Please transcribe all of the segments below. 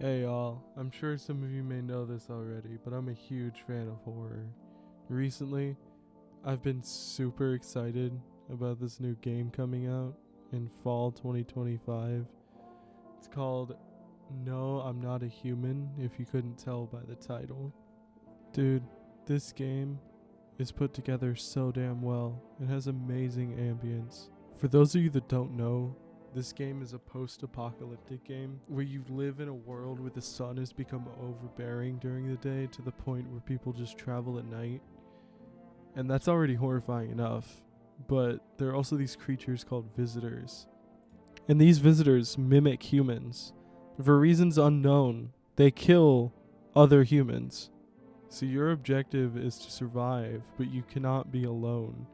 Hey y'all, I'm sure some of you may know this already, but I'm a huge fan of horror. Recently, I've been super excited about this new game coming out in fall 2025. It's called No, I'm Not a Human, if you couldn't tell by the title. Dude, this game is put together so damn well. It has amazing ambience. For those of you that don't know, this game is a post-apocalyptic game where you live in a world where the sun has become overbearing during the day to the point where people just travel at night. And that's already horrifying enough. But there are also these creatures called visitors. And these visitors mimic humans. For reasons unknown, they kill other humans. So your objective is to survive, but you cannot be alone.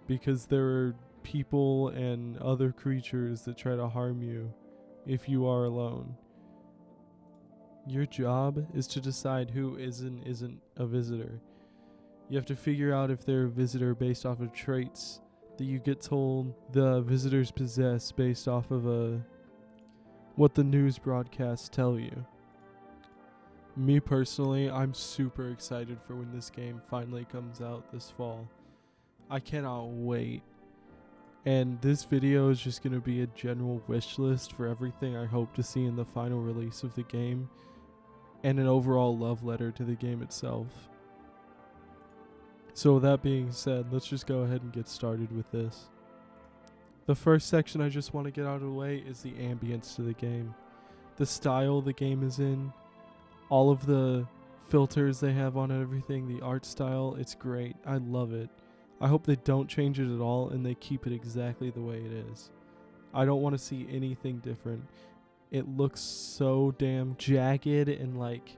Because there are people and other creatures that try to harm you if you are alone. Your job is to decide who isn't a visitor. You have to figure out if they're a visitor based off of traits that you get told the visitors possess based off of what the news broadcasts tell you. Me personally, I'm super excited for when this game finally comes out this fall. I cannot wait. And this video is just going to be a general wish list for everything I hope to see in the final release of the game, and an overall love letter to the game itself. So with that being said, let's just go ahead and get started with this. The first section I just want to get out of the way is the ambience to the game. The style the game is in, all of the filters they have on everything, the art style, it's great. I love it. I hope they don't change it at all and they keep it exactly the way it is. I don't want to see anything different. It looks so damn jagged and like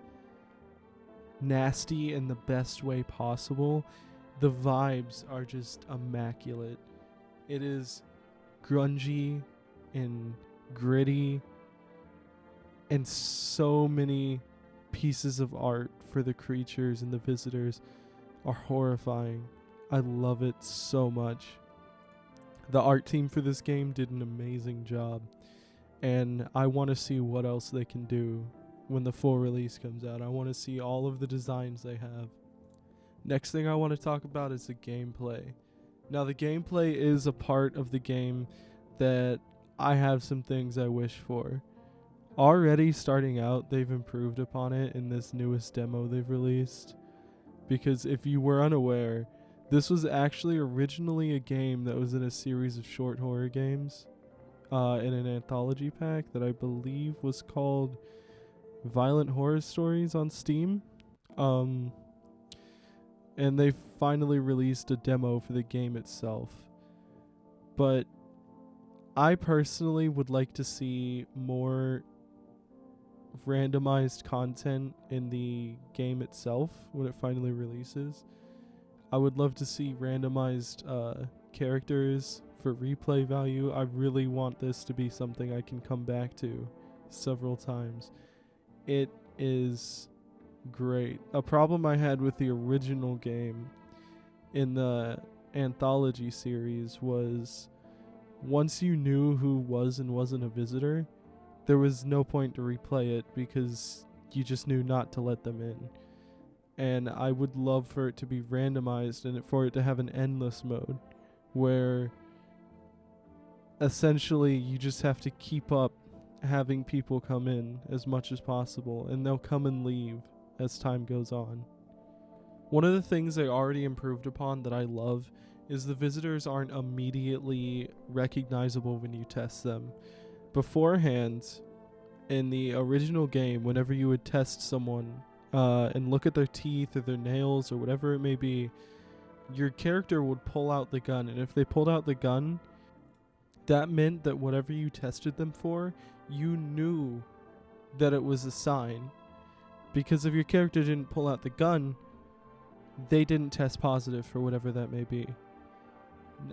nasty in the best way possible. The vibes are just immaculate. It is grungy and gritty, and so many pieces of art for the creatures and the visitors are horrifying. I love it so much. The art team for this game did an amazing job, and I want to see what else they can do when the full release comes out. I want to see all of the designs they have. Next thing I want to talk about is the gameplay. Now, the gameplay is a part of the game that I have some things I wish for. Already starting out, they've improved upon it in this newest demo they've released. Because if you were unaware, this was actually originally a game that was in a series of short horror games in an anthology pack that I believe was called Violent Horror Stories on Steam. And they finally released a demo for the game itself. But I personally would like to see more randomized content in the game itself when it finally releases. I would love to see randomized characters for replay value. I really want this to be something I can come back to several times. It is great. A problem I had with the original game in the anthology series was once you knew who was and wasn't a visitor, there was no point to replay it because you just knew not to let them in. And I would love for it to be randomized and for it to have an endless mode where essentially you just have to keep up having people come in as much as possible, and they'll come and leave as time goes on. One of the things they already improved upon that I love is the visitors aren't immediately recognizable when you test them. Beforehand, in the original game, whenever you would test someone and look at their teeth or their nails or whatever it may be, your character would pull out the gun. And if they pulled out the gun, that meant that whatever you tested them for, you knew that it was a sign. Because if your character didn't pull out the gun, they didn't test positive for whatever that may be.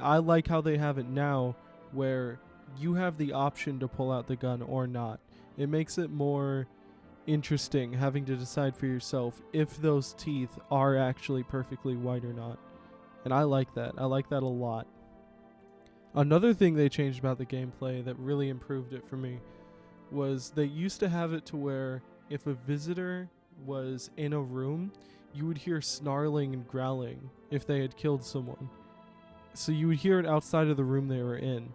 I like how they have it now where you have the option to pull out the gun or not. It makes it more interesting having to decide for yourself if those teeth are actually perfectly white or not. And I like that. I like that a lot. Another thing they changed about the gameplay that really improved it for me was they used to have it to where if a visitor was in a room, you would hear snarling and growling if they had killed someone. So you would hear it outside of the room they were in,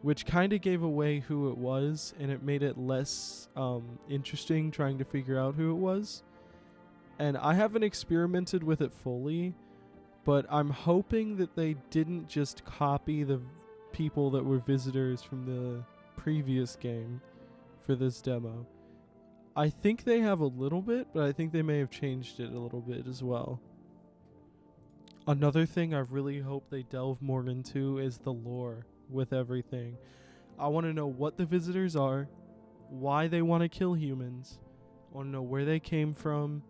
which kind of gave away who it was, and it made it less interesting trying to figure out who it was. And I haven't experimented with it fully, but I'm hoping that they didn't just copy the people that were visitors from the previous game for this demo. I think they have a little bit, but I think they may have changed it a little bit as well. Another thing I really hope they delve more into is the lore with everything. I want to know what the visitors are, why they want to kill humans. I want to know where they came from.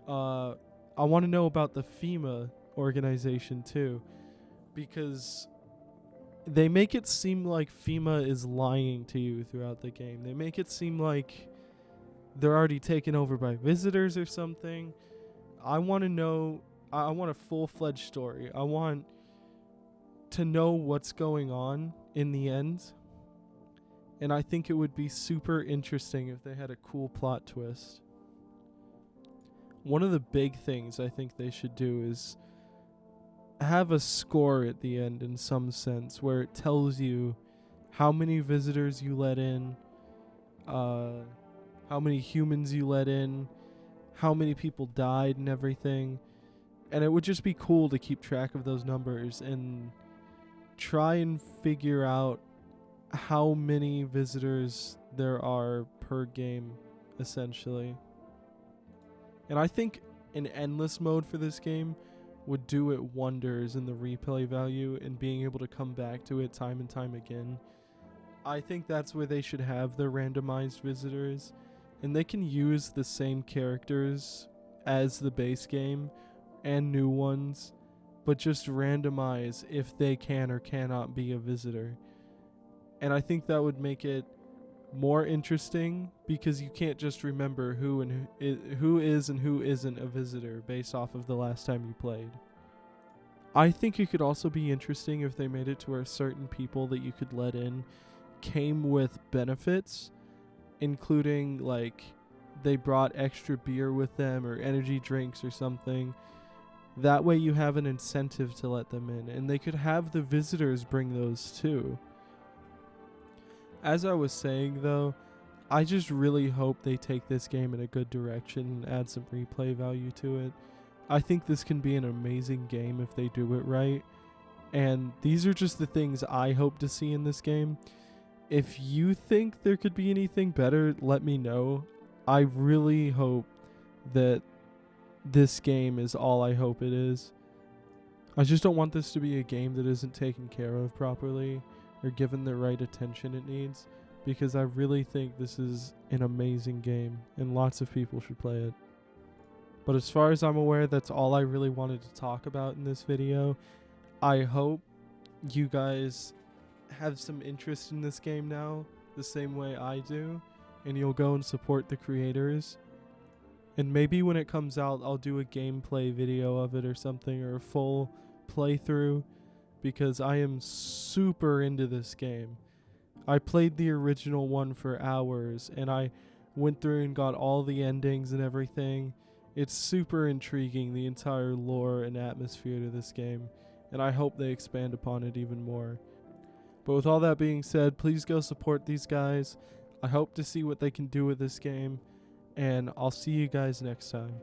I want to know about the FEMA organization too, because they make it seem like FEMA is lying to you throughout the game. They make it seem like they're already taken over by visitors or something. I want to know. I want a full-fledged story. I want to know what's going on in the end. And I think it would be super interesting if they had a cool plot twist. One of the big things I think they should do is have a score at the end in some sense where it tells you how many visitors you let in, how many humans you let in, how many people died and everything. And it would just be cool to keep track of those numbers and try and figure out how many visitors there are per game, essentially. And I think an endless mode for this game would do it wonders in the replay value and being able to come back to it time and time again. I think that's where they should have their randomized visitors, and they can use the same characters as the base game and new ones, but just randomize if they can or cannot be a visitor. And I think that would make it more interesting, because you can't just remember who is and who isn't a visitor based off of the last time you played. I think it could also be interesting if they made it to where certain people that you could let in came with benefits, including like they brought extra beer with them or energy drinks or something. That way you have an incentive to let them in, and they could have the visitors bring those too. As I was saying though, I just really hope they take this game in a good direction and add some replay value to it. I think this can be an amazing game if they do it right, and these are just the things I hope to see in this game. If you think there could be anything better, let me know. I really hope that this game is all I hope it is. I just don't want this to be a game that isn't taken care of properly or given the right attention it needs, because I really think this is an amazing game and lots of people should play it. But as far as I'm aware, that's all I really wanted to talk about in this video. I hope you guys have some interest in this game now, the same way I do, and you'll go and support the creators. And maybe when it comes out, I'll do a gameplay video of it or something, or a full playthrough, because I am super into this game. I played the original one for hours, and I went through and got all the endings and everything. It's super intriguing, the entire lore and atmosphere to this game, and I hope they expand upon it even more. But with all that being said, please go support these guys. I hope to see what they can do with this game, and I'll see you guys next time.